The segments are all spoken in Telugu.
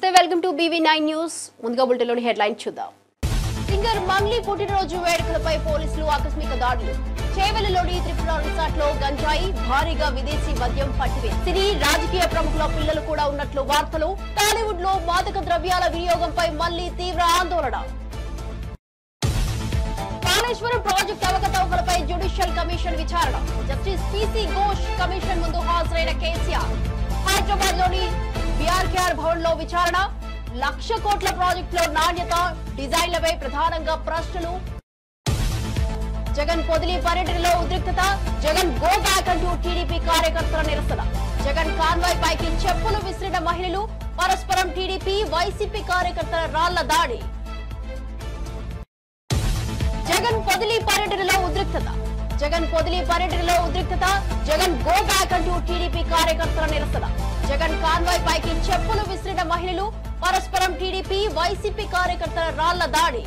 నమస్తే వెల్కమ్ టు BV9 న్యూస్ ముందుగా బులెటిన్లోని హెడ్లైన్ చూద్దాం. సింగర్ మంగ్లీ పుట్టినరోజు వేడుకలపై పోలీసులు ఆకస్మిక దాడులు. చేవెళ్లలోని త్రిపుర రిసార్ట్ లో గంజాయి భారీగా విదేశీ మద్యం పట్టివేత. సినీ రాజకీయ ప్రముఖుల పిల్లలు కూడా ఉన్నట్లు వార్తలు. టాలీవుడ్ లో మాదక ద్రవ్యాల వినియోగంపై మళ్లీ తీవ్ర ఆందోళన. కాళేశ్వరం ప్రాజెక్టు అవకతవకలపై జ్యుడిషియల్ కమిషన్ విచారణ. జస్టిస్ PC ఘోష్ కమిషన్ ముందు హాజరైన కేసీఆర్. హైదరాబాద్ లోని BRKR భవన్ లో విచారణ. 1,00,000 కోట్ల ప్రాజెక్టులో నాణ్యత డిజైన్లపై ప్రధానంగా ప్రశ్నలు. జగన్ పొదిలి పర్యటనలో ఉద్రిక్తత. జగన్ గో బ్యాక్ అంటూ టీడీపీ కార్యకర్తల నిరసన. జగన్ కాన్వాయ్ పైకి చెప్పులు విసిరిన మహిళలు. పరస్పరం టీడీపీ వైసీపీ కార్యకర్తల రాళ్ల దాడి. జగన్ పొదిలి పర్యటనలో ఉద్రిక్తత. జగన్ పొదిలి పర్యటనలో ఉద్రిక్తత. జగన్ గో బ్యాక్ అంటూ టీడీపీ కార్యకర్తల నిరసన. జగన్ కాన్వాయ్ పైకి చెప్పులు విసిరిన మహిళలు. పరస్పరం టీడీపీ వైసీపీ కార్యకర్తల రాళ్ల దాడి.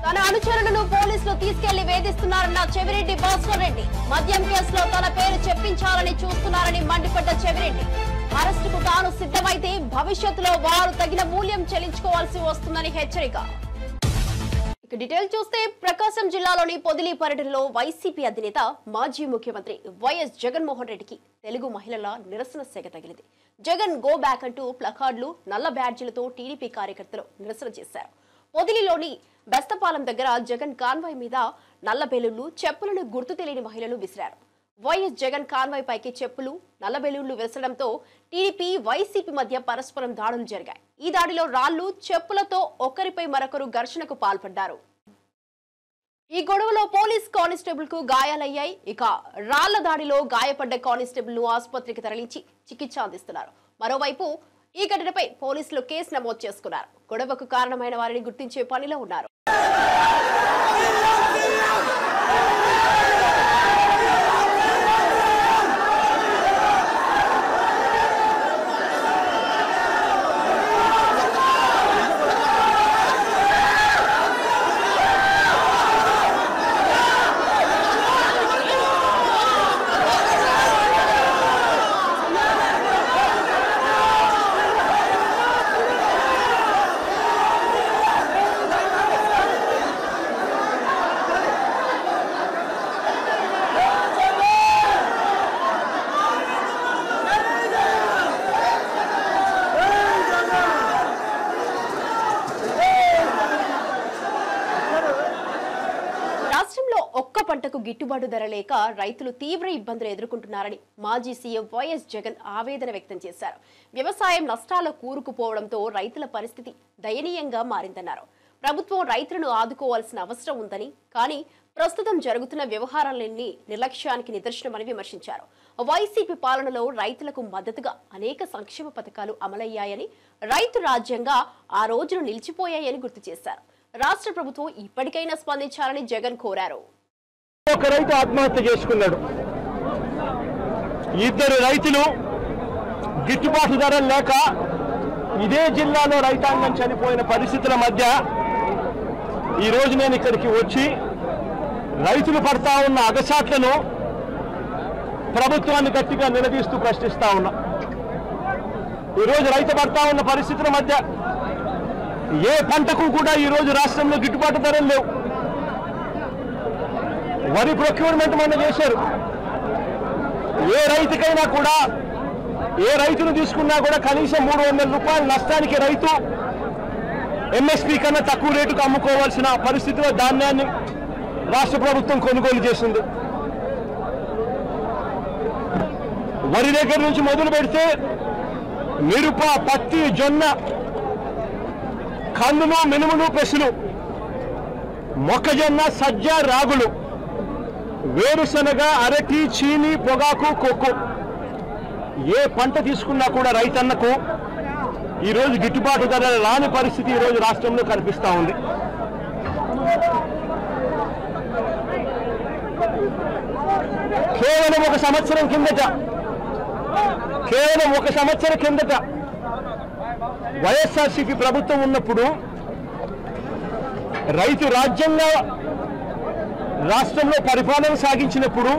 తన అనుచరులను పోలీసులు తీసుకెళ్లి వేధిస్తున్నారన్న చెవిరెడ్డి భాస్కర్ రెడ్డి. మద్యం కేసులో తన పేరు చెప్పించాలని చూస్తున్నారని మండిపడ్డ చెవిరెడ్డి. అరెస్టుకు తాను సిద్ధమైతే భవిష్యత్తులో వారు తగిన మూల్యం చెల్లించుకోవాల్సి వస్తుందని హెచ్చరిక. ఇక డీటెయిల్ చూస్తే ప్రకాశం జిల్లాలోని పొదిలి పర్యటనలో వైసీపీ అధినేత మాజీ ముఖ్యమంత్రి వైఎస్ జగన్మోహన్ రెడ్డికి తెలుగు మహిళల నిరసన సెగ తగిలింది. జగన్ గో బ్యాక్ అంటూ ప్లకార్డులు నల్ల బ్యాడ్జీలతో టీడీపీ కార్యకర్తలు నిరసన చేశారు. పొదిలిలోని బెస్తపాలెం దగ్గర జగన్ కాన్వాయ్ మీద నల్ల బెలూన్లు చెప్పులను గుర్తు తెలియని మహిళలు విసిరారు. వైఎస్ జగన్ కాన్వాయ్ పైకి చెప్పులు నల్ల బెలూన్లు విసరడంతో టీడీపీ వైసీపీ మధ్య పరస్పరం దాడులు జరిగాయి. ఈ దాడిలో రాళ్లు చెప్పులతో ఒకరిపై మరొకరు ఘర్షణకు పాల్పడ్డారు. ఈ గొడవలో పోలీస్ కానిస్టేబుల్ కు గాయాలయ్యాయి. ఇక రాళ్ల దాడిలో గాయపడ్డ కానిస్టేబుల్ ను ఆసుపత్రికి తరలించి చికిత్స అందిస్తున్నారు. మరోవైపు ఈ ఘటనపై పోలీసులు కేసు నమోదు చేసుకున్నారు. గొడవకు కారణమైన వారిని గుర్తించే పనిలో ఉన్నారు. ఒక్క పంటకు గిట్టుబాటు ధర లేక రైతులు తీవ్ర ఇబ్బందులు ఎదుర్కొంటున్నారని మాజీ సీఎం వైఎస్ జగన్ ఆవేదన వ్యక్తం చేశారు. వ్యవసాయం నష్టాల్లో కూరుకుపోవడంతో రైతుల పరిస్థితి దయనీయంగా మారిందన్నారు. ప్రభుత్వం రైతులను ఆదుకోవాల్సిన అవసరం ఉందని, కానీ ప్రస్తుతం జరుగుతున్న వ్యవహారాలన్నీ నిర్లక్ష్యానికి నిదర్శనమని విమర్శించారు. వైసీపీ పాలనలో రైతులకు మద్దతుగా అనేక సంక్షేమ పథకాలు అమలయ్యాయని, రైతు రాజ్యంగా ఆ రోజులు నిలిచిపోయాయని గుర్తు చేశారు. రాష్ట్ర ప్రభుత్వం ఇప్పటికైనా స్పందించాలని జగన్ కోరారు. ఒక రైతు ఆత్మహత్య చేసుకున్నాడు. ఇద్దరు రైతులు గిట్టుబాటు ధర లేక ఇదే జిల్లాలో రైతాంగం చనిపోయిన పరిస్థితుల మధ్య ఈరోజు నేను ఇక్కడికి వచ్చి రైతులు పడతా ఉన్న అగసాట్లను ప్రభుత్వాన్ని గట్టిగా నిలదీస్తూ ప్రశ్నిస్తా ఉన్నా. ఈరోజు రైతు పడతా ఉన్న పరిస్థితుల మధ్య ఏ పంటకు కూడా ఈరోజు రాష్ట్రంలో గిట్టుబాటు ధరలు లేవు. వరి ప్రొక్యూర్మెంట్ మొన్న చేశారు. ఏ రైతుకైనా కూడా, ఏ రైతును తీసుకున్నా కూడా కనీసం 300 రూపాయల నష్టానికి రైతు MSP కన్నా తక్కువ రేటుకు అమ్ముకోవాల్సిన పరిస్థితిలో ధాన్యాన్ని రాష్ట్ర ప్రభుత్వం కొనుగోలు చేసింది. వరి దగ్గర నుంచి మొదలు పెడితే మిరప, పత్తి, జొన్న, కందులు, మినుములు, పెసలు, మొక్కజొన్న, సజ్జ, రాగులు, వేరుశనగ, అరటి, చీని, పొగాకు, కొక్కు, ఏ పంట తీసుకున్నా కూడా రైతన్నకు ఈరోజు గిట్టుబాటు ధర రాని పరిస్థితి ఈరోజు రాష్ట్రంలో కనిపిస్తూ ఉంది. కేవలం ఒక సంవత్సరం కిందట వైఎస్ఆర్సీపీ ప్రభుత్వం ఉన్నప్పుడు రైతు రాజ్యంగా రాష్ట్రంలో పరిపాలన సాగించినప్పుడు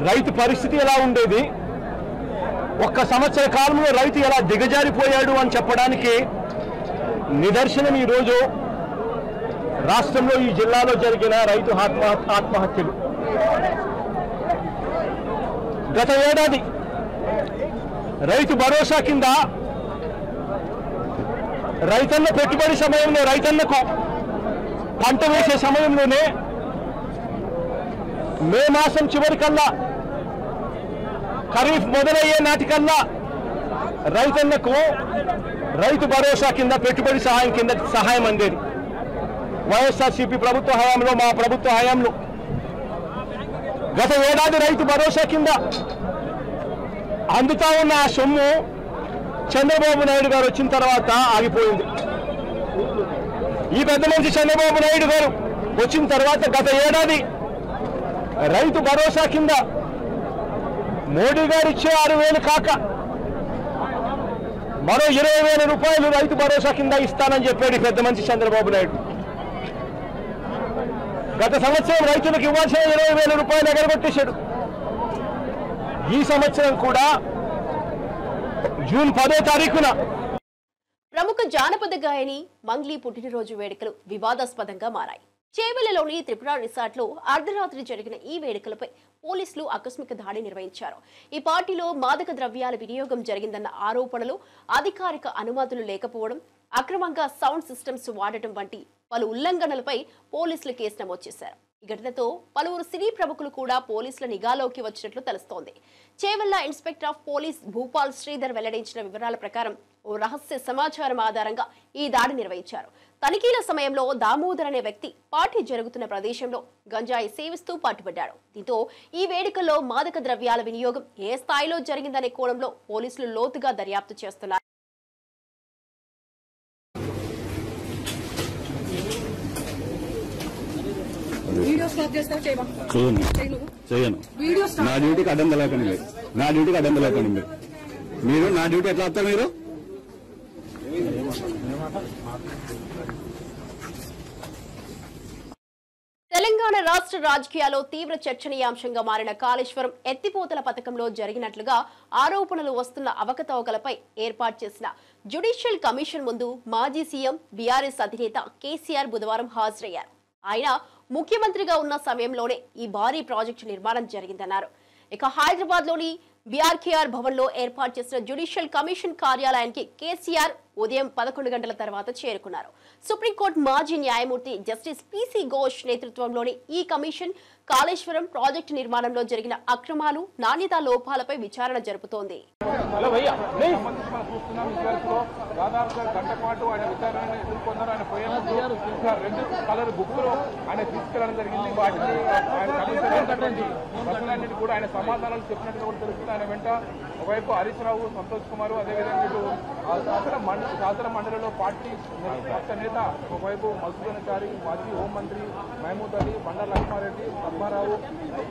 రైతు పరిస్థితి ఎలా ఉండేది, ఒక్క సంవత్సర కాలంలో రైతు ఎలా దిగజారిపోయాడు అని చెప్పడానికి నిదర్శనం ఈరోజు రాష్ట్రంలో ఈ జిల్లాలో జరిగిన రైతు ఆత్మహత్యలు. గత ఏడాది రైతు భరోసా కింద రైతన్న పెట్టుబడి సమయంలో రైతన్నకు పంట వేసే సమయంలోనే మే మాసం చివరికల్లా ఖరీఫ్ మొదలయ్యే నాటికల్లా రైతన్నకు రైతు భరోసా కింద పెట్టుబడి సహాయం అందేది. వైఎస్ఆర్సీపీ ప్రభుత్వ హయాంలో, మా ప్రభుత్వ హయాంలో గత ఏడాది రైతు భరోసా కింద అందుతా ఉన్న ఆ సొమ్ము చంద్రబాబు నాయుడు గారు వచ్చిన తర్వాత ఆగిపోయింది. ఈ పెద్ద మనిషి చంద్రబాబు నాయుడు గారు వచ్చిన తర్వాత గత ఏడాది రైతు భరోసా కింద మోడీ గారు ఇచ్చే 6,000 కాక మరో 20,000 రూపాయలు రైతు భరోసా కింద ఇస్తానని చెప్పాడు పెద్ద మనిషి చంద్రబాబు నాయుడు. గత సంవత్సరం రైతులకు ఇవ్వాల్సిన 20,000 రూపాయలు ఎగరగొట్టేశాడు. ఈ సంవత్సరం కూడా జూన్ 10వ తారీఖున ప్రముఖ జానపద గాయని మంగ్లీ పుట్టినరోజు వేడుకలు వివాదాస్పదంగా మారాయి. చేవెళ్లలోని త్రిపుర రిసార్ట్ లో అర్ధరాత్రి జరిగిన ఈ వేడుకలపై పోలీసులు ఆకస్మిక దాడి నిర్వహించారు. ఈ పార్టీలో మాదక ద్రవ్యాల వినియోగం జరిగిందన్న ఆరోపణలు, అధికారిక అనుమతులు లేకపోవడం, అక్రమంగా సౌండ్ సిస్టమ్స్ వాడటం వంటి పలు ఉల్లంఘనలపై పోలీసులు కేసు నమోదు చేశారు. ఈ ఘటనతో పలువురు సినీ ప్రముఖులు కూడా పోలీసుల నిఘాలోకి వచ్చినట్లు తెలుస్తోంది. Chevella inspector of police Bhupal Sridhar వెల్లడించిన వివరాల ప్రకారం ఓ రహస్య సమాచారం ఆధారంగా ఈ దాడి నిర్వహించారు. తనిఖీల సమయంలో దామోదర్ అనే వ్యక్తి పార్టీ జరుగుతున్న ప్రదేశంలో గంజాయి సేవిస్తూ పట్టుబడ్డాడు. దీంతో ఈ వేడుకల్లో మాదక ద్రవ్యాల వినియోగం ఏ స్థాయిలో జరిగిందనే కోణంలో పోలీసులు లోతుగా దర్యాప్తు చేస్తున్నారు. నా డ్యూటీకి అడ్డం తెలకండి మీరు నా డ్యూటీ ఎట్లా వస్తారు మీరు? తెలంగాణ రాష్ట్ర రాజకీయాల్లో తీవ్ర చర్చనీయాంశంగా మారిన కాళేశ్వరం ఎత్తిపోతల పథకంలో జరిగినట్లుగా ఆరోపణలు వస్తున్న అవకతవకలపై ఏర్పాటు చేసిన జ్యుడిషియల్ కమిషన్ ముందు మాజీ సీఎం బీఆర్ఎస్ అధినేత కేసీఆర్ బుధవారం హాజరయ్యారు. ఆయన ముఖ్యమంత్రిగా ఉన్న సమయంలోనే ఈ భారీ ప్రాజెక్టు నిర్మాణం జరిగిందన్నారు. ఇక హైదరాబాద్ లోని బీఆర్కేఆర్ భవన్ లో ఏర్పాటు చేసిన జ్యుడిషియల్ కమిషన్ కార్యాలయానికి కేసీఆర్ ఉదయం 11 గంటల తర్వాత చేరుకున్నారు. సుప్రీంకోర్టు మాజీ న్యాయమూర్తి జస్టిస్ పీసీ ఘోష్ నేతృత్వంలోని ఈ కమిషన్ కాళేశ్వరం ప్రాజెక్టు నిర్మాణంలో జరిగిన అక్రమాలు, నాణ్యతా లోపాలపై విచారణ జరుపుతోంది. ఆయన వెంట ఒకవైపు హరీష్ రావు, సంతోష్ కుమార్, అదేవిధంగా శాసన మండలిలో పార్టీ పక్ష నేత ఒకవైపు మధుసూదనాచారి, మాజీ హోంమంత్రి మహమూద్ అలీ, బండారు లక్ష్మారెడ్డి, పద్మారావు,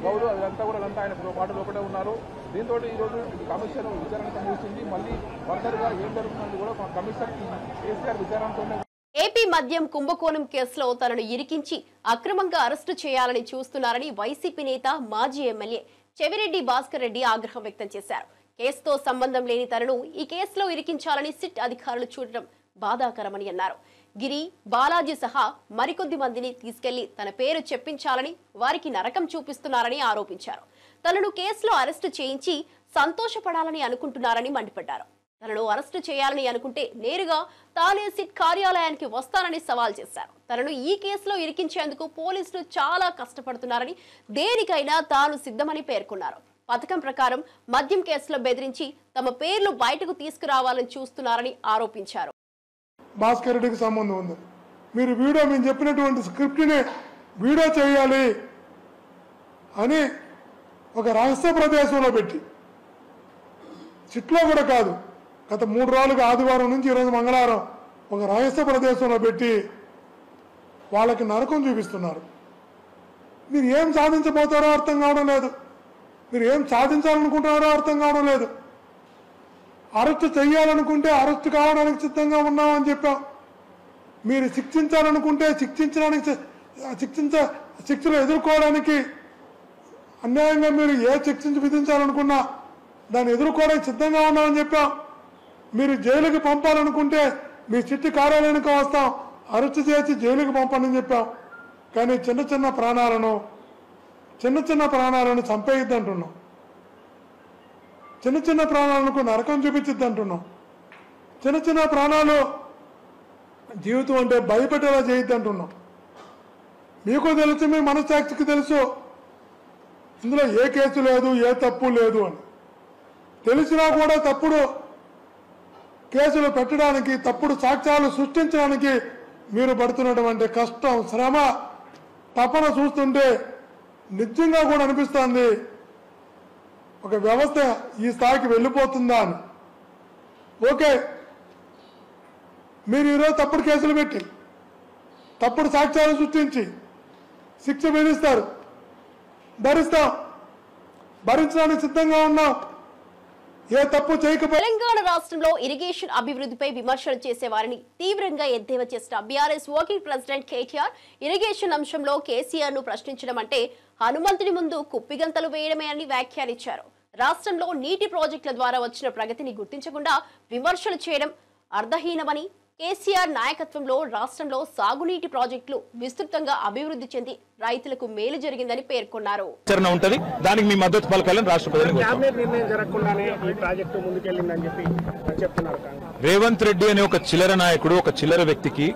గౌడు, అదంతా కూడా ఆయన పాటు లోపడే ఉన్నారు. దీంతో ఈరోజు కమిషన్ విచారణ ముగిసింది. మళ్ళీ ఫర్దర్గా ఏం జరుగుతుంది కూడా కమిషన్ కేసీఆర్ విచారణతోనే. ఏపీ మద్యం కుంభకోణం కేసులో తనను ఇరికించి అక్రమంగా అరెస్టు చేయాలని చూస్తున్నారని వైసీపీ నేత, మాజీ ఎమ్మెల్యే చెవిరెడ్డి భాస్కర్ రెడ్డి ఆగ్రహం వ్యక్తం చేశారు. కేసుతో సంబంధం లేని తనను ఈ కేసులో ఇరికించాలని సిట్ అధికారులు చూడడం బాధాకరమని అన్నారు. గిరి, బాలాజీ సహా మరికొద్ది మందిని తీసుకెళ్లి తన పేరు చెప్పించాలని, వారికి నరకం చూపిస్తున్నారని ఆరోపించారు. తనను కేసులో అరెస్టు చేయించి సంతోషపడాలని అనుకుంటున్నారని మండిపడ్డారు. తనను అరెస్టు చేయాలని అనుకుంటే నేరుగా తానే సిట్ కార్యాలయానికి వస్తానని సవాల్ చేశారు. తనను ఈ కేసులో ఇరికించేందుకు పోలీసులు చాలా కష్టపడుతున్నారని, దేనికైనా తాను సిద్ధమని పేర్కొన్నారు. పథకం ప్రకారం మద్యం కేసులో బెదిరించి తమ పేర్లు బయటకు తీసుకురావాలని చూస్తున్నారని ఆరోపించారు. భాస్కర్ రెడ్డికి సంబంధం ఉంది. మీరు మేము చెప్పినటువంటి స్క్రిప్ట్ని వీడియో చేయాలి అని ఒక రహస్య ప్రదేశంలో పెట్టి, సిట్లో కూడా కాదు, గత 3 రోజులుగా ఆదివారం నుంచి ఈరోజు మంగళవారం ఒక రహస్య ప్రదేశంలో పెట్టి వాళ్ళకి నరకం చూపిస్తున్నారు. మీరు ఏం సాధించబోతారో అర్థం కావడం లేదు. మీరు ఏం సాధించాలనుకుంటున్నారో అర్థం కావడం లేదు. అరెస్టు చేయాలనుకుంటే అరెస్టు కావడానికి సిద్ధంగా ఉన్నామని చెప్పాం. మీరు శిక్షించాలనుకుంటే శిక్షలు ఎదుర్కోవడానికి అన్యాయంగా మీరు ఏ శిక్ష విధించాలనుకున్నా దాన్ని ఎదుర్కోవడానికి సిద్ధంగా ఉన్నామని చెప్పాం. మీరు జైలుకి పంపాలనుకుంటే మీ చిట్టి కార్యాలయానికి వస్తాం, అరెస్ట్ చేసి జైలుకి పంపండి చెప్పాం. కానీ చిన్న చిన్న ప్రాణాలను చంపేయద్దు అంటున్నాం. చిన్న చిన్న ప్రాణాలకు నరకం చూపించద్దు అంటున్నాం. చిన్న చిన్న ప్రాణాలు జీవితం అంటే భయపెట్టేలా చేయొద్దు అంటున్నాం. మీకు తెలుసు, మీ మనస్సాక్షికి తెలుసు ఇందులో ఏ కేసు లేదు, ఏ తప్పు లేదు అని. తెలిసినా కూడా తప్పుడు కేసులు పెట్టడానికి, తప్పుడు సాక్ష్యాలు సృష్టించడానికి మీరు పడుతున్నటువంటి కష్టం, శ్రమ, తపన చూస్తుంటే నిజంగా కూడా అనిపిస్తుంది ఒక వ్యవస్థ ఈ స్థాయికి వెళ్ళిపోతుందా అని. ఓకే, మీరు ఈరోజు తప్పుడు కేసులు పెట్టి తప్పుడు సాక్ష్యాలు సృష్టించి శిక్ష విధిస్తారు, భరించడానికి సిద్ధంగా ఉన్నాం. ఏ తప్పు చేయకపోతే తెలంగాణ రాష్ట్రంలో ఇరిగేషన్ అభివృద్ధిపై విమర్శలు చేసే వారిని తీవ్రంగా ఎద్దేవా చేసిన BRS working president KTR irrigation అంశంలో కేసీఆర్ ను ప్రశ్నించడం అంటే హనుమంతుని ముందు కుప్పిగంతలు వేయడమే అని వ్యాఖ్యానించారు. రాష్ట్రంలో నీటి ప్రాజెక్టుల ద్వారా వచ్చిన ప్రగతిని గుర్తించకుండా విమర్శలు చేయడం అర్థహీనమని, కేసీఆర్ నాయకత్వంలో రాష్ట్రంలో సాగునీటి ప్రాజెక్టులు విస్తృతంగా అభివృద్ధి చెంది రైతులకు మేలు జరిగిందని పేర్కొన్నారు. దానికి మీ మద్దతు పలకాలని రాష్ట్ర ప్రజలకు రేవంత్ రెడ్డి అనే ఒక చిల్లర నాయకుడు, ఒక చిల్లర వ్యక్తికి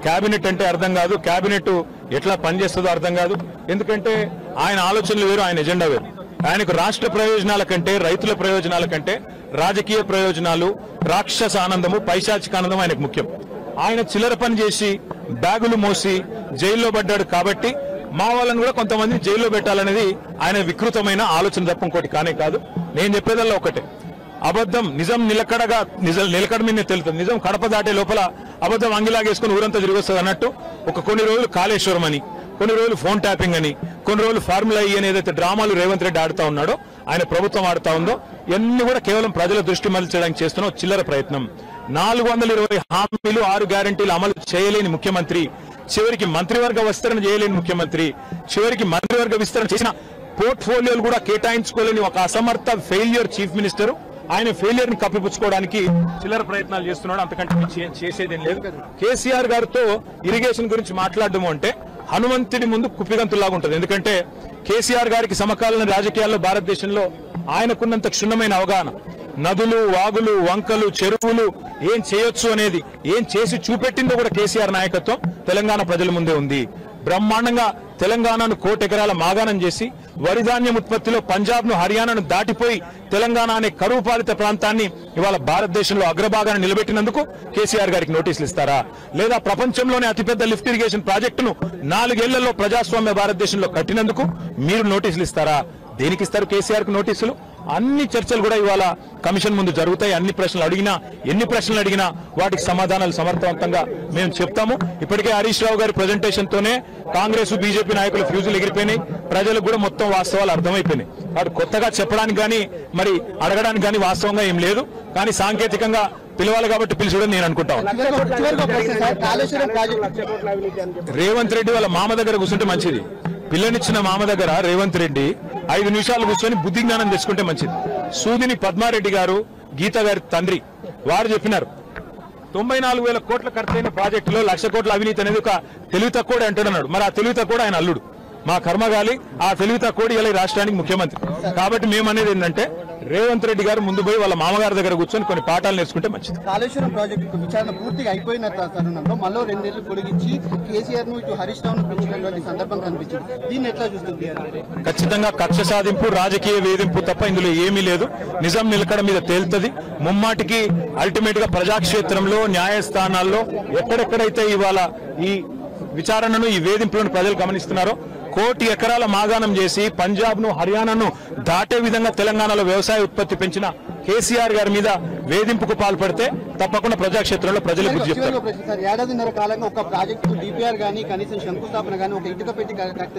కేబినెట్ అంటే అర్థం కాదు, కేబినెట్ ఎట్లా పనిచేస్తుందో అర్థం కాదు. ఎందుకంటే ఆయన ఆలోచనలు వేరు, ఆయన ఎజెండా వేరు. ఆయనకు రాష్ట్ర ప్రయోజనాల కంటే, రైతుల ప్రయోజనాల కంటే రాజకీయ ప్రయోజనాలు, రాక్షస ఆనందము, పైశాచిక ఆనందం ఆయనకు ముఖ్యం. ఆయన చిల్లర పని చేసి బ్యాగులు మోసి జైల్లో పడ్డాడు కాబట్టి మా వాళ్ళని కూడా కొంతమంది జైల్లో పెట్టాలనేది ఆయన వికృతమైన ఆలోచన తప్ప ఇంకోటి కానే కాదు. నేను చెప్పేదల్లా ఒకటే, అబద్ధం నిజం నిలకడ మీద తెలుస్తుంది. నిజం కడప దాటే లోపల అబద్ధం అంగిలాగేసుకుని ఊరంతా తిరిగి వస్తుంది అన్నట్టు కొన్ని రోజులు కాళేశ్వరం అని, కొన్ని రోజులు ఫోన్ ట్యాపింగ్ అని, కొన్ని రోజులు ఫార్ములా అని ఏదైతే డ్రామాలు రేవంత్ రెడ్డి ఆడుతా ఉన్నాడో, ఆయన ప్రభుత్వం ఆడుతా ఉందో, ఇవన్నీ కూడా కేవలం ప్రజల దృష్టి మళ్లించడానికి చేస్తున్న చిల్లర ప్రయత్నం. 420 హామీలు, 6 గ్యారంటీలు అమలు చేయలేని ముఖ్యమంత్రి, చివరికి మంత్రివర్గ విస్తరణ చేయలేని ముఖ్యమంత్రి, చివరికి మంత్రివర్గ విస్తరణ చేసిన పోర్ట్ఫోలియోలు కూడా కేటాయించుకోలేని ఒక అసమర్థ ఫెయిల్యూర్ చీఫ్ మినిస్టర్. ఆయన ఫెయిల్యూర్ ని కప్పిపుచ్చుకోవడానికి చిల్లర ప్రయత్నాలు చేస్తున్నాడు, అంతకంటే చేసేదేం లేదు. కేసీఆర్ గారితో ఇరిగేషన్ గురించి మాట్లాడడం అంటే హనుమంతుడి ముందు కుప్పిగంతులాగా ఉంటుంది. ఎందుకంటే కేసీఆర్ గారికి సమకాలీన రాజకీయాల్లో భారతదేశంలో ఆయనకున్నంత క్షుణ్ణమైన అవగాహన, నదులు, వాగులు, వంకలు, చెరువులు ఏం చేయొచ్చు అనేది, ఏం చేసి చూపెట్టిందో కూడా కేసీఆర్ నాయకత్వం తెలంగాణ ప్రజల ముందే ఉంది. బ్రహ్మాండంగా తెలంగాణను 1,00,00,000 ఎకరాల మాగాణం చేసి వరిధాన్యం ఉత్పత్తిలో పంజాబ్ ను, హర్యానాను దాటిపోయి తెలంగాణ అనే కరువు పాలిత ప్రాంతాన్ని ఇవాళ భారతదేశంలో అగ్రభాగాన్ని నిలబెట్టినందుకు కేసీఆర్ గారికి నోటీసులు ఇస్తారా? లేదా ప్రపంచంలోనే అతిపెద్ద లిఫ్ట్ ఇరిగేషన్ ప్రాజెక్టును 4 ఏళ్లలో ప్రజాస్వామ్య భారతదేశంలో కట్టినందుకు మీరు నోటీసులు ఇస్తారా? దేనికి ఇస్తారు కేసీఆర్ కు నోటీసులు? అన్ని చర్చలు కూడా ఇవాళ కమిషన్ ముందు జరుగుతాయి. ఎన్ని ప్రశ్నలు అడిగినా వాటికి సమాధానాలు సమర్థవంతంగా మేము చెప్తాము. ఇప్పటికే హరీష్ రావు గారి ప్రెజెంటేషన్ తోనే కాంగ్రెస్, బీజేపీ నాయకుల ఫ్యూజులు ఎగిరిపోయినాయి. ప్రజలకు కూడా మొత్తం వాస్తవాలు అర్థమైపోయినాయి. వాడు కొత్తగా చెప్పడానికి కానీ మరి అడగడానికి కానీ వాస్తవంగా ఏం లేదు. కానీ సాంకేతికంగా పిలవాలి కాబట్టి పిలిచడం నేను అనుకుంటాను. రేవంత్ రెడ్డి వాళ్ళ మామ దగ్గర కూర్చుంటే మంచిది. పిల్లనిచ్చిన మామ దగ్గర రేవంత్ రెడ్డి 5 నిమిషాలు కూర్చొని బుద్ధి జ్ఞానం తెచ్చుకుంటే మంచిది. సూదిని పద్మారెడ్డి గారు, గీత గారి తండ్రి, వారు చెప్పినారు 94,000 కోట్ల ఖర్చైన ప్రాజెక్టులో 1,00,000 కోట్ల అవినీతి అనేది ఒక తెలివి తక్కువ అంటున్నాడు. మరి ఆ తెలివి తక్కువ ఆయన అల్లుడు, మా కర్మగాలి. ఆ తెలివి తక్కువ ఇలా రాష్ట్రానికి ముఖ్యమంత్రి. కాబట్టి మేము అనేది ఏంటంటే రేవంత్ రెడ్డి గారు ముందు పోయి వాళ్ళ మామగారి దగ్గర కూర్చొని కొన్ని పాఠాలు నేర్చుకుంటే మంచిది. కాళేశ్వరం ప్రాజెక్టు విచారణ పూర్తిగా అయిపోయిన తరుణంలో మళ్ళీ 2 నెలలు పొడిగించి కేసీఆర్ ను ఇటు హరీష్ రావును పెంచినటువంటి సందర్భం కనిపించింది. దీన్ని ఎట్లా చూస్తుంది? ఖచ్చితంగా కక్ష సాధింపు, రాజకీయ వేధింపు తప్ప ఇందులో ఏమీ లేదు. నిజం నిలకడ మీద తేలుతుంది. ముమ్మాటికి అల్టిమేట్ గా ప్రజాక్షేత్రంలో, న్యాయస్థానాల్లో ఎక్కడెక్కడైతే ఇవాళ ఈ విచారణను, ఈ వేధింపులను ప్రజలు గమనిస్తున్నారో, 1,00,00,000 ఎకరాల మాగాణం చేసి పంజాబ్ ను, హర్యానాను దాటే విధంగా తెలంగాణలో వ్యవసాయ ఉత్పత్తి పెంచిన కేసీఆర్ గారి మీద వేధింపుకు పాల్పడితే తప్పకుండా ప్రజాక్షేత్రంలో ప్రజలు బుద్ధి చెప్తారు. 1.5 కాలంగా ఒక ప్రాజెక్టు డిపిఆర్ గానీ, కనీసం శంకుస్థాపన గానీ, ఒక ఇటుక పెట్టి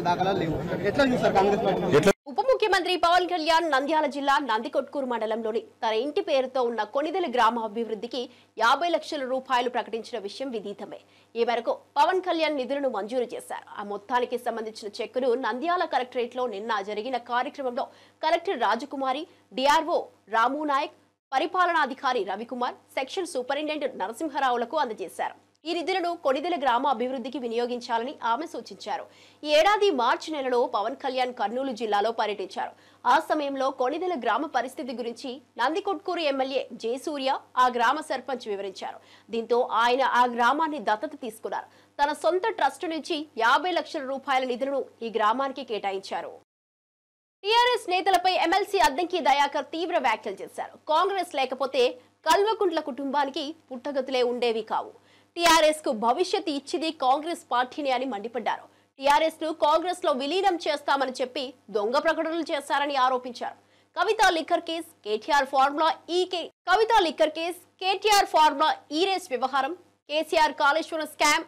దాఖలాలు లేవు. ఎట్లా చూస్తారు కాంగ్రెస్ పార్టీ? ఉప ముఖ్యమంత్రి ముఖ్యమంత్రి పవన్ కళ్యాణ్ నంద్యాల జిల్లా నందికొట్కూరు మండలంలోని తన ఇంటి పేరుతో ఉన్న కొనిదెల గ్రామ అభివృద్ధికి 50 లక్షల రూపాయలు ప్రకటించిన విషయం విదితమే. ఈ మేరకు పవన్ కళ్యాణ్ నిధులను మంజూరు చేశారు. ఆ మొత్తానికి సంబంధించిన చెక్కును నంద్యాల కలెక్టరేట్ లో నిన్న జరిగిన కార్యక్రమంలో కలెక్టర్ రాజకుమారి, డిఆర్ఓ రాము నాయక్, పరిపాలనాధికారి రవికుమార్, సెక్షన్ సూపరింటెండెంట్ నరసింహరావులకు అందజేశారు. ఈ నిధులను కొనిదెల గ్రామ అభివృద్ధికి వినియోగించాలని ఆమె సూచించారు. ఈ ఏడాది మార్చి నెలలో పవన్ కళ్యాణ్ కర్నూలు జిల్లాలో పర్యటించారు. ఆ సమయంలో కొనిదెల గ్రామ పరిస్థితి గురించి నందికొట్కూరు ఎమ్మెల్యే జయసూర్య ఆ గ్రామ సర్పంచ్ వివరించారు. దీంతో ఆయన ఆ గ్రామాన్ని దత్తత తీసుకున్నారు. తన సొంత ట్రస్ట్ నుంచి 50 లక్షల రూపాయల నిధులను ఈ గ్రామానికి కేటాయించారు. టీఆర్ఎస్ నేతలపై ఎమ్మెల్సీ అద్దంకి దయాకర్ తీవ్ర వ్యాఖ్యలు చేశారు. కాంగ్రెస్ లేకపోతే కల్వకుంట్ల కుటుంబానికి పుట్టగతులే ఉండేవి కావు. టీఆర్ఎస్ కు భవిష్యత్తు ఇచ్చింది కాంగ్రెస్ పార్టీని అని మండిపడ్డారు. టీఆర్ఎస్ ను కాంగ్రెస్ లో విలీనం చేస్తామని చెప్పి దొంగ ప్రకటనలు చేశారని ఆరోపించారు. కవిత లిక్కర్ కేస్, కేటీఆర్ ఫార్ములా ఈ రేస్ వ్యవహారం, KCR Kaleshwaram scam,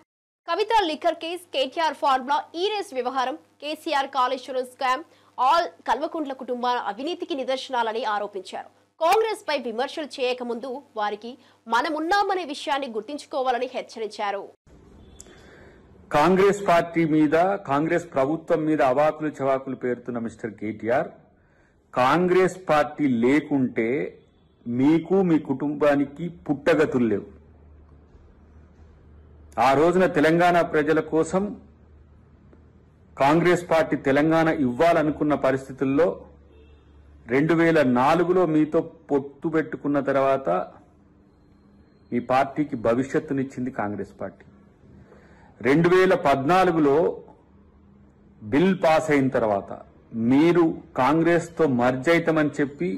KCR Kaleshwaram scam all Kalvakuntla కుటుంబ అవినీతికి నిదర్శనాలని ఆరోపించారు. కాంగ్రెస్ పై విమర్శలు చేయకముందు వారికి మనమున్నామనే విషయాన్ని గుర్తించుకోవాలని హెచ్చరించారు. కాంగ్రెస్ పార్టీ మీద, కాంగ్రెస్ ప్రభుత్వం మీద అవాకులు చవాకులు పేరుతున్న మిస్టర్ కేటీఆర్, కాంగ్రెస్ పార్టీ లేకుంటే మీకు, మీ కుటుంబానికి పుట్టగతులు లేవు. ఆ రోజున తెలంగాణ ప్రజల కోసం కాంగ్రెస్ పార్టీ తెలంగాణ ఇవ్వాలనుకున్న పరిస్థితుల్లో 2004లో మీతో పొత్తు పెట్టుకున్న తర్వాత మీ పార్టీకి భవిష్యత్తునిచ్చింది కాంగ్రెస్ పార్టీ. 2014లో బిల్ పాస్ అయిన తర్వాత మీరు కాంగ్రెస్తో మర్జ్ అవుతామని చెప్పి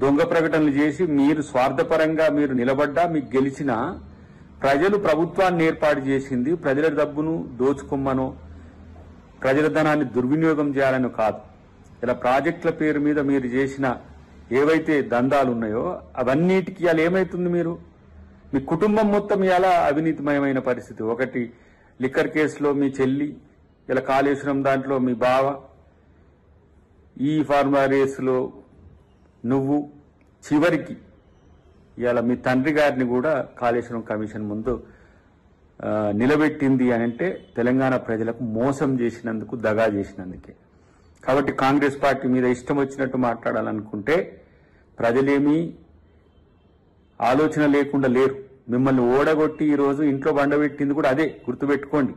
దొంగ ప్రకటనలు చేసి మీరు స్వార్థపరంగా మీరు నిలబడ్డా మీకు గెలిచిన ప్రజలు ప్రభుత్వాన్ని ఏర్పాటు చేసింది ప్రజల డబ్బును దోచుకోమ్మనో ప్రజల ధనాన్ని దుర్వినియోగం చేయాలని కాదు. ఇలా ప్రాజెక్టుల పేరు మీద మీరు చేసిన ఏవైతే దందాలు ఉన్నాయో అవన్నిటికీ ఇలా ఏమైతుంది, మీరు మీ కుటుంబం మొత్తం ఇలా అవినీతిమయమైన పరిస్థితి. ఒకటి లిక్కర్ కేసులో మీ చెల్లి, ఇలా కాళేశ్వరం దాంట్లో మీ బావ, ఈ ఫార్మా రేసులో నువ్వు, చివరికి ఇలా మీ తండ్రి గారిని కూడా కాళేశ్వరం కమిషన్ ముందు నిలబెట్టింది అని అంటే తెలంగాణ ప్రజలకు మోసం చేసినందుకు, దగా చేసినందుకే. కాబట్టి కాంగ్రెస్ పార్టీ మీద ఇష్టం వచ్చినట్టు మాట్లాడాలనుకుంటే ప్రజలేమీ ఆలోచన లేకుండా లేరు. మిమ్మల్ని ఓడగొట్టి ఈరోజు ఇంట్లో బండబెట్టింది కూడా అదే, గుర్తుపెట్టుకోండి.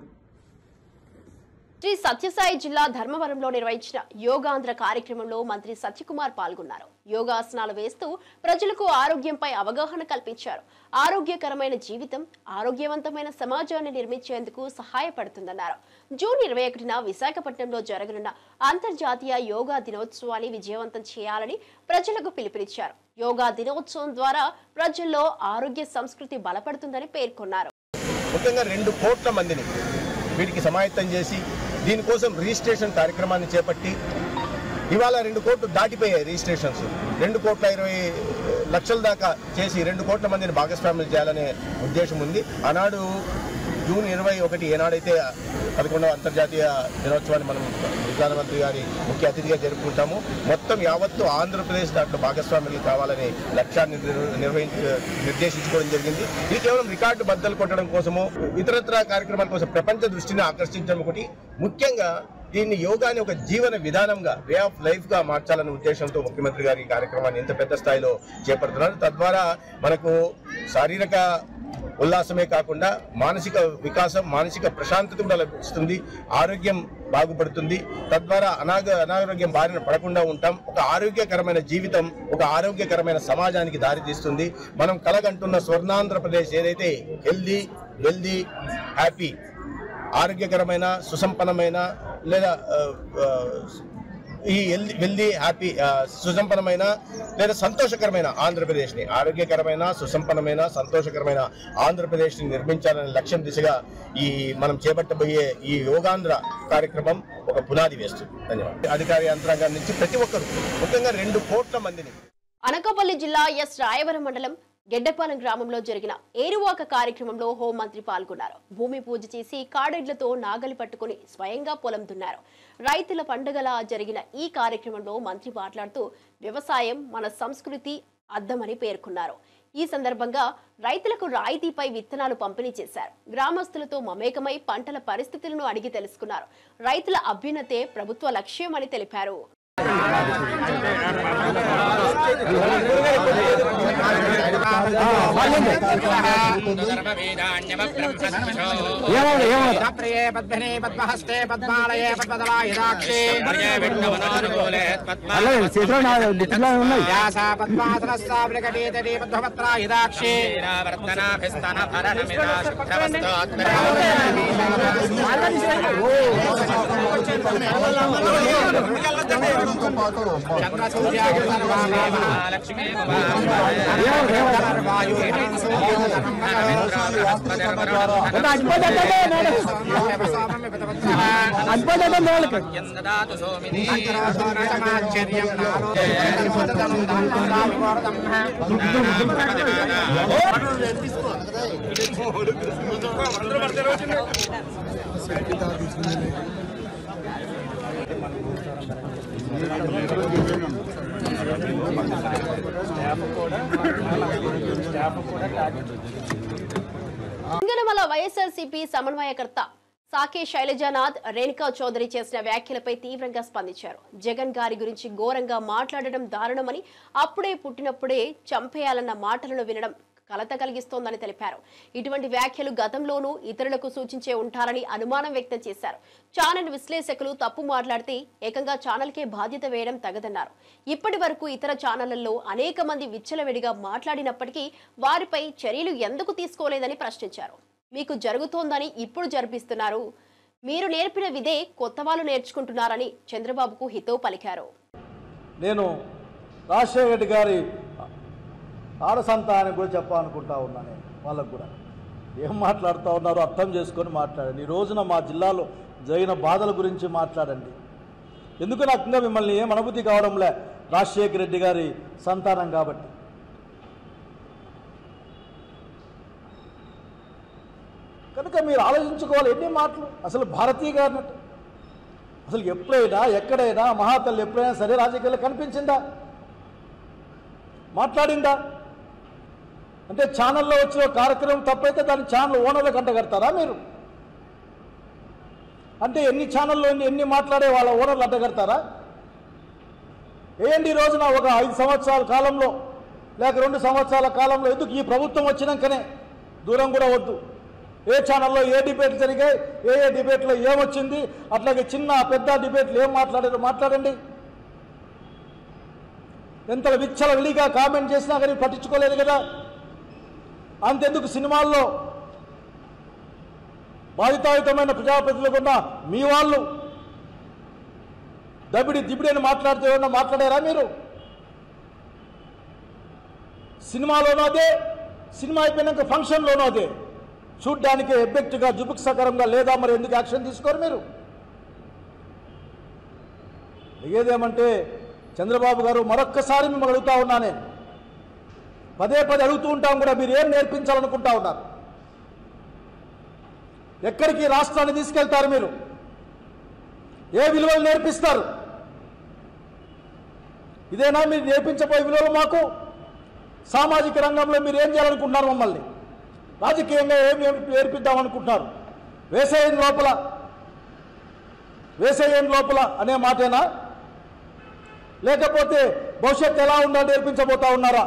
శ్రీ సత్యసాయి జిల్లా ధర్మవరంలో నిర్వహించిన యోగాంధ్ర కార్యక్రమంలో మంత్రి సత్యకుమార్ పాల్గొన్నారు. యోగాసనాలు వేస్తూ ప్రజలకు ఆరోగ్యంపై అవగాహన కల్పించారు. ఆరోగ్యకరమైన జీవితం ఆరోగ్యవంతమైన సమాజాన్ని నిర్మించేందుకు సహాయపడుతుందన్నారు. జూన్ 21న విశాఖపట్నంలో జరగనున్న అంతర్జాతీయ యోగా దినోత్సవాన్ని విజయవంతం చేయాలని ప్రజలకు పిలుపునిచ్చారు. యోగా దినోత్సవం ద్వారా ప్రజల్లో ఆరోగ్య సంస్కృతి బలపడుతుందని పేర్కొన్నారు. ముఖ్యంగా 2 కోట్ల మందిని వీటికి సమాయత్తం చేసి దీనికోసం రిజిస్ట్రేషన్ కార్యక్రమాన్ని చేపట్టి ఇవాళ 2 కోట్లు దాటిపోయాయి రిజిస్ట్రేషన్స్. 2,20,00,000 దాకా చేసి 2 కోట్ల మందిని భాగస్వామ్యం చేయాలనే ఉద్దేశం ఉంది. ఆనాడు జూన్ 21 ఏనాడైతే 11వ అంతర్జాతీయ దినోత్సవాన్ని మనం ప్రధానమంత్రి గారి ముఖ్య అతిథిగా జరుపుకుంటాము, మొత్తం యావత్తు ఆంధ్రప్రదేశ్ దాంట్లో భాగస్వామ్యాలు కావాలనే లక్ష్యాన్ని నిర్దేశించుకోవడం జరిగింది. ఇది కేవలం రికార్డు బద్దలు కొట్టడం కోసమో ఇతరత్ర కార్యక్రమాల కోసం ప్రపంచ దృష్టిని ఆకర్షించడం ఒకటి, ముఖ్యంగా దీన్ని యోగాని ఒక జీవన విధానంగా, వే ఆఫ్ లైఫ్ గా మార్చాలనే ఉద్దేశంతో ముఖ్యమంత్రి గారి ఈ కార్యక్రమాన్ని ఇంత పెద్ద స్థాయిలో చేపడుతున్నారు. తద్వారా మనకు శారీరక ఉల్లాసమే కాకుండా మానసిక వికాసం, మానసిక ప్రశాంతత కూడా లభిస్తుంది, ఆరోగ్యం బాగుపడుతుంది. తద్వారా అనారోగ్యం బారిన పడకుండా ఉంటాం. ఒక ఆరోగ్యకరమైన జీవితం, ఒక ఆరోగ్యకరమైన సమాజానికి దారితీస్తుంది. మనం కలగంటున్న స్వర్ణాంధ్రప్రదేశ్ ఏదైతే హెల్దీ, వెల్దీ, హ్యాపీ, ఆరోగ్యకరమైన, సుసంపన్నమైన లేదా ఈ వెల్దీ, హ్యాపీ, సుసంపన్నమైన లేదా సంతోషకరమైన ఆంధ్రప్రదేశ్ని, ఆరోగ్యకరమైన, సుసంపన్నమైన, సంతోషకరమైన ఆంధ్రప్రదేశ్ని నిర్మించాలనే లక్ష్యం దిశగా ఈ మనం చేపట్టబోయే ఈ యోగాంధ్ర కార్యక్రమం ఒక పునాది వేస్తుంది. ధన్యవాదాలు. అధికార యంత్రాంగం నుంచి ప్రతి ఒక్కరు, ముఖ్యంగా 2 కోట్ల మందిని. అనకాపల్లి జిల్లా ఎస్ రాయవరం మండలం గెడ్డపాలెం గ్రామంలో జరిగిన ఏరువాక కార్యక్రమంలో హోంమంత్రి పాల్గొన్నారు. భూమి పూజ చేసి కాడెడ్లతో నాగలి పట్టుకుని స్వయంగా పొలం దున్నారు. రైతుల పండుగలా జరిగిన ఈ కార్యక్రమంలో మంత్రి మాట్లాడుతూ వ్యవసాయం మన సంస్కృతి అద్దమని పేర్కొన్నారు. ఈ సందర్భంగా రైతులకు రాయితీపై విత్తనాలు పంపిణీ చేశారు. గ్రామస్తులతో మమేకమై పంటల పరిస్థితులను అడిగి తెలుసుకున్నారు. రైతుల అభ్యున్నతే ప్రభుత్వ లక్ష్యమని తెలిపారు. సింగనమల వైఎస్ఆర్సీపీ సమన్వయకర్త సాకే శైలజానాథ్, రేణుకా చౌదరి చేసిన వ్యాఖ్యలపై తీవ్రంగా స్పందించారు. జగన్ గారి గురించి ఘోరంగా మాట్లాడడం దారుణమని, అప్పుడే పుట్టినప్పుడే చంపేయాలన్న మాటలను వినడం కలత కలిగిస్తోందని తెలిపారు. ఇటువంటి వ్యాఖ్యలు గతంలోనూ ఇతరులకు సూచించే ఉంటారని అనుమానం వ్యక్తం చేశారు. ఛానల్ విశ్లేషకులు తప్పు మాట్లాడితే ఏకంగా ఛానల్కే బాధ్యత వేయడం తగదన్నారు. ఇప్పటి వరకు ఇతర ఛానళ్లలో అనేక మంది విచ్చలవిడిగా మాట్లాడినప్పటికీ వారిపై చర్యలు ఎందుకు తీసుకోలేదని ప్రశ్నించారు. మీకు జరుగుతోందని ఇప్పుడు జరిపిస్తున్నారు. మీరు నేర్పిన విదే కొత్త వాళ్ళు నేర్చుకుంటున్నారని చంద్రబాబుకు హితవు పలికారు. నేను రాజశేఖర రెడ్డి గారి ఆడసంతాన్ని కూడా చెప్పాలనుకుంటా ఉన్నాను. వాళ్ళకు కూడా ఏం మాట్లాడుతూ ఉన్నారో అర్థం చేసుకొని మాట్లాడండి. ఈ రోజున మా జిల్లాలో జరిగిన బాధల గురించి మాట్లాడండి. ఎందుకు నాకు ఇంకా మిమ్మల్ని ఏం అనుభూతి కావడంలే, రాజశేఖర రెడ్డి గారి సంతానం కాబట్టి. కనుక మీరు ఆలోచించుకోవాలి ఎన్ని మాటలు. అసలు భారతీయ గారు అసలు ఎప్పుడైనా ఎక్కడైనా మహాతల్లి ఎప్పుడైనా సరే రాజకీయాల్లో కనిపించిందా, మాట్లాడిందా? అంటే ఛానల్లో వచ్చిన కార్యక్రమం తప్పైతే దాన్ని ఛానల్ ఓనర్లకు అంటగడతారా మీరు? అంటే ఎన్ని ఛానల్లో ఎన్ని మాట్లాడే వాళ్ళ ఓనర్లు అంటగడతారా? ఏంటి ఈ రోజున ఒక 5 సంవత్సరాల కాలంలో లేక 2 సంవత్సరాల కాలంలో ఎందుకు ఈ ప్రభుత్వం వచ్చినాకనే దూరం కూడా వద్దు. ఏ ఛానల్లో ఏ డిబేట్లు జరిగాయి, ఏ డిబేట్లో ఏమొచ్చింది, అట్లాగే చిన్న పెద్ద డిబేట్లు ఏం మాట్లాడారో మాట్లాడండి. ఎంత విచ్చల విడిగా కామెంట్ చేసినా కానీ పట్టించుకోలేదు కదా. అంతెందుకు సినిమాల్లో బాధితాయుతమైన ప్రజాప్రతినిధులు కూడా మీ వాళ్ళు దిబిడి అని మాట్లాడితే ఏమన్నా మాట్లాడారా మీరు? సినిమాలోనూ అదే, సినిమా అయిపోయినాక ఫంక్షన్లోనూ అదే. చూడ్డానికి ఎఫెక్ట్గా జుబుక్సకరంగా లేదా మరి ఎందుకు యాక్షన్ తీసుకోరు మీరు? ఏదేమంటే చంద్రబాబు గారు మరొక్కసారి మిమ్మల్ని అడుగుతా ఉన్నానే, పదే అడుగుతూ ఉంటాం కూడా, మీరు ఏం నేర్పించాలనుకుంటా ఉన్నారు? ఎక్కడికి రాష్ట్రాన్ని తీసుకెళ్తారు మీరు? ఏ విలువలు నేర్పిస్తారు? ఇదేనా మీరు నేర్పించబోయే విలువలు మాకు? సామాజిక రంగంలో మీరు ఏం చేయాలనుకుంటున్నారు? మమ్మల్ని రాజకీయంగా ఏం నేర్పిద్దామనుకుంటున్నారు? వేసేయం లోపల అనే మాటేనా? లేకపోతే భవిష్యత్తు ఎలా ఉండాలో నేర్పించబోతా ఉన్నారా?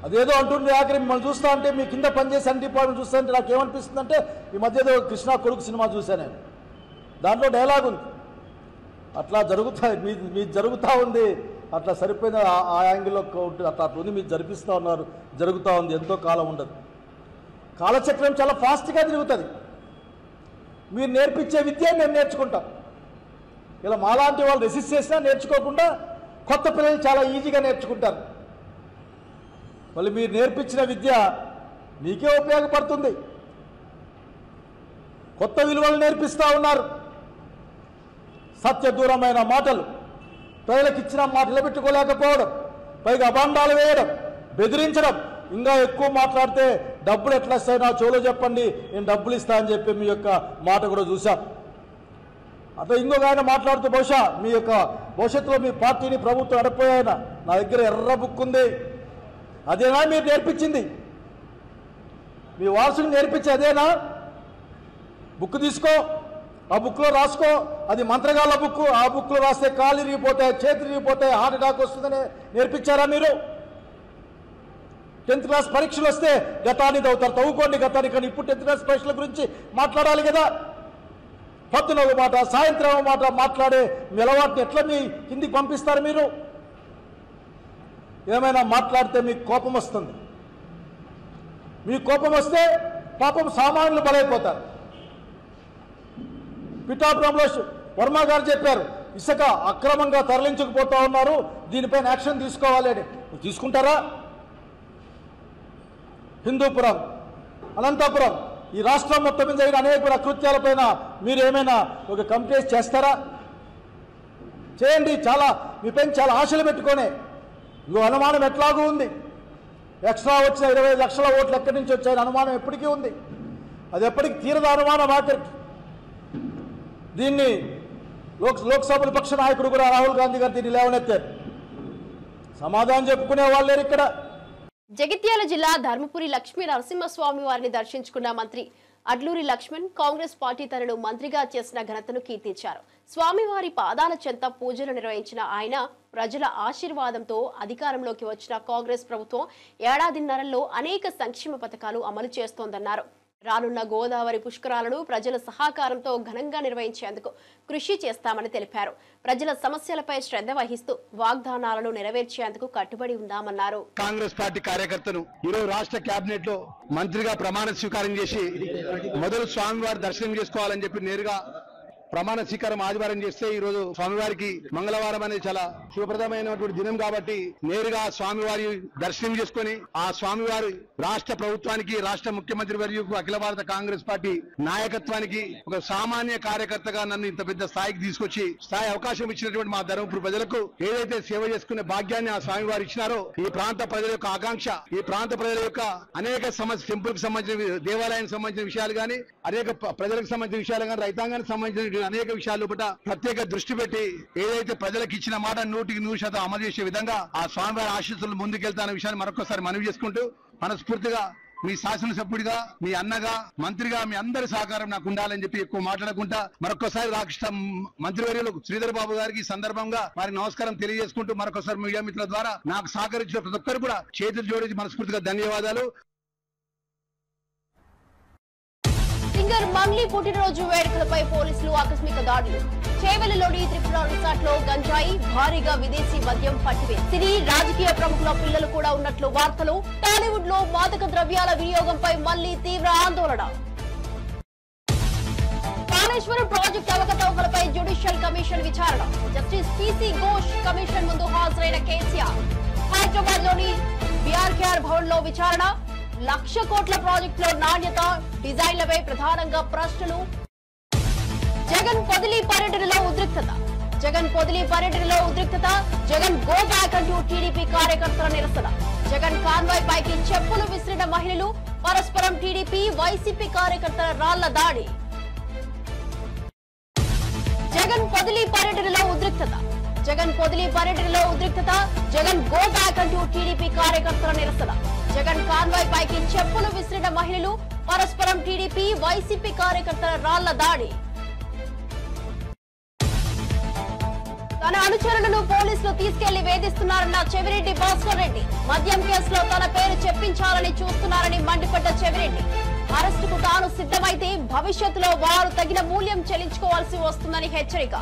అదేదో అంటుంది ఆఖరి మిమ్మల్ని చూస్తా అంటే, మీ కింద పనిచేసే అన్ని డిపార్ట్మెంట్ చూస్తా అంటే నాకు ఏమనిపిస్తుందంటే, ఈ మధ్య ఏదో కృష్ణ కొడుకు సినిమా చూశాను నేను, దాంట్లో డైలాగ్ ఉంది. అట్లా మీ జరుగుతూ ఉంది, అట్లా సరిపోయిన ఆ యాంగిల్లో ఉంటుంది. అట్లా ఉంది, మీరు జరిపిస్తూ ఉన్నారు, జరుగుతూ ఉంది. ఎంతో కాలం ఉండదు. కాలచక్రం చాలా ఫాస్ట్గా తిరుగుతుంది. మీరు నేర్పించే విద్య మేము నేర్చుకుంటాం. ఇలా మాలాంటి వాళ్ళు రెసిస్ట్ చేసినా నేర్చుకోకుండా కొత్త పిల్లలు చాలా ఈజీగా నేర్చుకుంటారు. మళ్ళీ మీరు నేర్పించిన విద్య మీకే ఉపయోగపడుతుంది. కొత్త విలువలు నేర్పిస్తూ ఉన్నారు. సత్య దూరమైన మాటలు, ప్రజలకు ఇచ్చిన మాట నిలబెట్టుకోలేకపోవడం, పైగా అభాండాలు వేయడం, బెదిరించడం, ఇంకా ఎక్కువ మాట్లాడితే డబ్బులు ఎట్లా ఇస్తాయి నా చెవులో చెప్పండి, నేను డబ్బులు ఇస్తా అని చెప్పి మీ యొక్క మాట కూడా చూసాం. అట్లా ఇంకొక ఆయన మాట్లాడుతూ బహుశా మీ యొక్క భవిష్యత్తులో మీ పార్టీని ప్రభుత్వం నడిపోయాయన, నా దగ్గర ఎర్ర బుక్ ఉంది, అదేనా మీరు నేర్పించింది, మీ వారసుని నేర్పించి అదేనా? బుక్ తీసుకో, ఆ బుక్లో రాసుకో, అది మంత్రగాళ్ళ బుక్, ఆ బుక్లో రాస్తే కాళ్ళు ఇరిగిపోతాయి, చేతులు ఇరిగిపోతాయి, హార్ట్ అటాక్ వస్తుందని నేర్పించారా మీరు? 10th క్లాస్ పరీక్షలు వస్తే గతాన్ని తవ్వుకోండి గతాన్ని, కానీ ఇప్పుడు 10th క్లాస్ పరీక్షల గురించి మాట్లాడాలి కదా. పొద్దున ఒక మాట సాయంత్రం ఒక మాట మాట్లాడే మీ అలవాటుని ఎట్లా మీ కిందికి పంపిస్తారు మీరు? ఏమైనా మాట్లాడితే మీకు కోపం వస్తుంది, మీకు కోపం వస్తే పాపం సామాన్యులు బలైపోతారు. పిఠాపురంలో వర్మ గారు చెప్పారు, ఇసుక అక్రమంగా తరలించకపోతా ఉన్నారు, దీనిపైన యాక్షన్ తీసుకోవాలి అని. తీసుకుంటారా? హిందూపురం, అనంతపురం, ఈ రాష్ట్రం మొత్తం మీద జరిగిన అనేక అకృత్యాలపైన మీరు ఏమైనా ఒక కంప్లైంట్ చేస్తారా? చేయండి. చాలా మీపైన చాలా ఆశలు పెట్టుకొని, ఇంకో అనుమానం ఎట్లాగూ ఉంది, ఎక్స్ట్రా వచ్చిన 25 లక్షల ఓట్లు ఎక్కడి నుంచి వచ్చాయని అనుమానం ఎప్పటికీ ఉంది. అది ఎప్పటికీ తీరద అనుమానం ఆఖరికి. దీన్ని లోక్సభ విపక్ష నాయకుడు కూడా రాహుల్ గాంధీ గారు దీన్ని లేవనెత్తారు. సమాధానం చెప్పుకునే వాళ్ళు లేరు ఇక్కడ. జగిత్యాల జిల్లా ధర్మపురి లక్ష్మీ నరసింహస్వామి వారిని దర్శించుకున్న మంత్రి అడ్లూరి లక్ష్మణ్ కాంగ్రెస్ పార్టీ తనను మంత్రిగా చేసిన ఘనతను కీర్తించారు. స్వామివారి పాదాల చెంత పూజలు నిర్వహించిన ఆయన ప్రజల ఆశీర్వాదంతో అధికారంలోకి వచ్చిన కాంగ్రెస్ ప్రభుత్వం ఏడాదిన్నరలో అనేక సంక్షేమ పథకాలు అమలు చేస్తోందన్నారు. రానున్న గోదావరి పుష్కరాలను ప్రజల సహకారంతో ఘనంగా నిర్వహించేందుకు కృషి చేస్తామని తెలిపారు. ప్రజల సమస్యలపై శ్రద్ధ వహిస్తూ వాగ్దానాలను నెరవేర్చేందుకు కట్టుబడి ఉందామన్నారు. కాంగ్రెస్ పార్టీ కార్యకర్తను ఈరోజు రాష్ట్ర కేబినెట్ లో మంత్రిగా ప్రమాణ స్వీకారం చేసి మొదలు స్వామివారి దర్శనం చేసుకోవాలని చెప్పి నేరుగా ప్రమాణ స్వీకారం ఆదివారం చేస్తే ఈ రోజు స్వామివారికి మంగళవారం అనేది చాలా శుభప్రదమైనటువంటి దినం కాబట్టి నేరుగా స్వామివారి దర్శనం చేసుకుని ఆ స్వామివారి రాష్ట్ర ప్రభుత్వానికి, రాష్ట్ర ముఖ్యమంత్రి వర్యుకు, అఖిల భారత కాంగ్రెస్ పార్టీ నాయకత్వానికి ఒక సామాన్య కార్యకర్తగా నన్ను ఇంత పెద్ద స్థాయికి తీసుకొచ్చి అవకాశం ఇచ్చినటువంటి మా ధర్మపురి ప్రజలకు ఏదైతే సేవ చేసుకునే భాగ్యాన్ని ఆ స్వామివారు ఇచ్చినారో, ఈ ప్రాంత ప్రజల యొక్క ఆకాంక్ష, ఈ ప్రాంత ప్రజల యొక్క అనేక సమస్య, టెంపుల్ కి సంబంధించిన, దేవాలయానికి సంబంధించిన విషయాలు కానీ, అనేక ప్రజలకు సంబంధించిన విషయాలు కానీ, రైతాంగానికి సంబంధించిన అనేక విషయాలు పట్ల ప్రత్యేక దృష్టి పెట్టి ఏదైతే ప్రజలకు ఇచ్చిన మాట 100% అమలు చేసే విధంగా ఆ స్వామివారి ఆశీస్సులు ముందుకెళ్తాన్న విషయాన్ని మరొకసారి మనవి చేసుకుంటూ, మనస్ఫూర్తిగా మీ శాసనసభ్యుడిగా, మీ అన్నగా, మంత్రిగా మీ అందరి సహకారం నాకు ఉండాలని చెప్పి ఎక్కువ మాట్లాడకుండా మరొకసారి రాష్ట్ర మంత్రివర్యులు శ్రీధర్ బాబు గారికి సందర్భంగా వారికి నమస్కారం తెలియజేసుకుంటూ మరొకసారి మీడియా మిత్రుల ద్వారా నాకు సహకరించిన ప్రతి ఒక్కరు కూడా చేతులు జోడించి మనస్ఫూర్తిగా ధన్యవాదాలు. సింగర్ మంగ్లీ పుట్టినరోజు వేడుకలపై పోలీసులు ఆకస్మిక దాడులు. చేవెళ్లలోని త్రిపుర రిసార్ట్ లో గంజాయి, భారీగా విదేశీ మద్యం పట్టివేసి సినీ రాజకీయ ప్రముఖుల పిల్లలు కూడా ఉన్నట్లు వార్తలు. టాలీవుడ్ లో మాదక ద్రవ్యాల వినియోగంపై మళ్లీ తీవ్ర ఆందోళన. కాళేశ్వరం ప్రాజెక్టు అవకతవకలపై జ్యుడిషియల్ కమిషన్ విచారణ. జస్టిస్ పిసి ఘోష్ కమిషన్ ముందు హాజరైన కేసీఆర్. హైదరాబాద్ లోని బీఆర్కేఆర్ భవన్ లో విచారణ. 1,00,000 కోట్ల ప్రాజెక్టులో నాణ్యత, డిజైన్లపై ప్రధానంగా ప్రశ్నలు. జగన్ పొదిలి పర్యటనలో ఉద్రిక్తత. జగన్ గో బ్యాక్ అంటూ టీడీపీ కార్యకర్తల నిరసన. జగన్ కాన్వాయ్ పైకి చెప్పులు విసిరిన మహిళలు. పరస్పరం టీడీపీ, వైసీపీ కార్యకర్తల రాళ్ల దాడి. జగన్ పొదిలి పర్యటనలో ఉద్రిక్తత. జగన్ గో బ్యాక్ అంటూ టీడీపీ కార్యకర్తల నిరసన. జగన్ కాన్వాయ్ పైకి చెప్పులు విసిరిన మహిళలు. పరస్పరం టీడీపీ, వైసీపీ కార్యకర్తల రాళ్ల దాడి. తన అనుచరులను పోలీసులు తీసుకెళ్లి వేధిస్తున్నారన్న చెవిరెడ్డి భాస్కర్ రెడ్డి. మద్యం కేసులో తన పేరు చెప్పించాలని చూస్తున్నారని మండిపడ్డ చెవిరెడ్డి. అరెస్టుకు తాను సిద్ధమైతే భవిష్యత్తులో వారు తగిన మూల్యం చెల్లించుకోవాల్సి వస్తుందని హెచ్చరిక.